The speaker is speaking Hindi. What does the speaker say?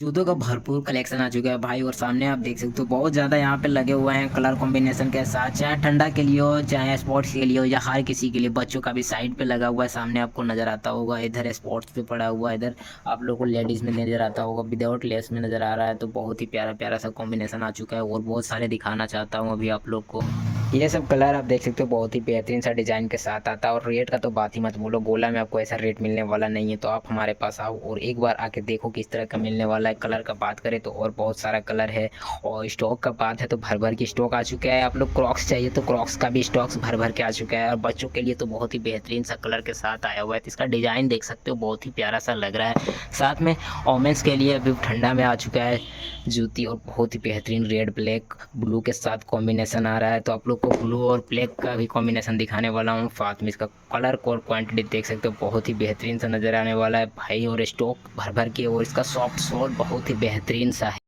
जूतों का भरपूर कलेक्शन आ चुका है भाई। और सामने आप देख सकते हो बहुत ज़्यादा यहाँ पे लगे हुए हैं कलर कॉम्बिनेशन के साथ, चाहे ठंडा के लिए हो चाहे स्पोर्ट्स के लिए हो या हर किसी के लिए। बच्चों का भी साइड पे लगा हुआ है, सामने आपको नज़र आता होगा। इधर स्पोर्ट्स पे पड़ा हुआ है, इधर आप लोग को लेडीज़ में नज़र आता होगा, विदाउट लेस में नज़र आ रहा है। तो बहुत ही प्यारा प्यारा सा कॉम्बिनेशन आ चुका है और बहुत सारे दिखाना चाहता हूँ अभी आप लोग को। ये सब कलर आप देख सकते हो बहुत ही बेहतरीन सा डिजाइन के साथ आता है। और रेट का तो बात ही मत बोलो, गोला में आपको ऐसा रेट मिलने वाला नहीं है। तो आप हमारे पास आओ और एक बार आके देखो किस तरह का मिलने वाला है। कलर का बात करें तो और बहुत सारा कलर है, और स्टॉक का बात है तो भर भर की स्टॉक आ चुका है। आप लोग क्रॉक्स चाहिए तो क्रॉक्स का भी स्टॉक्स भर भर के आ चुका है। और बच्चों के लिए तो बहुत ही बेहतरीन सा कलर के साथ आया हुआ है। तो इसका डिजाइन देख सकते हो बहुत ही प्यारा सा लग रहा है। साथ में ओमेंस के लिए अभी ठंडा में आ चुका है जूती, और बहुत ही बेहतरीन रेड ब्लैक ब्लू के साथ कॉम्बिनेशन आ रहा है। तो आप लोग को ब्लू और ब्लैक का भी कॉम्बिनेशन दिखाने वाला हूँ। साथ में इसका कलर और क्वांटिटी देख सकते हो बहुत ही बेहतरीन सा नज़र आने वाला है भाई। और स्टॉक भर भर के, और इसका सॉफ्ट सोल बहुत ही बेहतरीन सा है।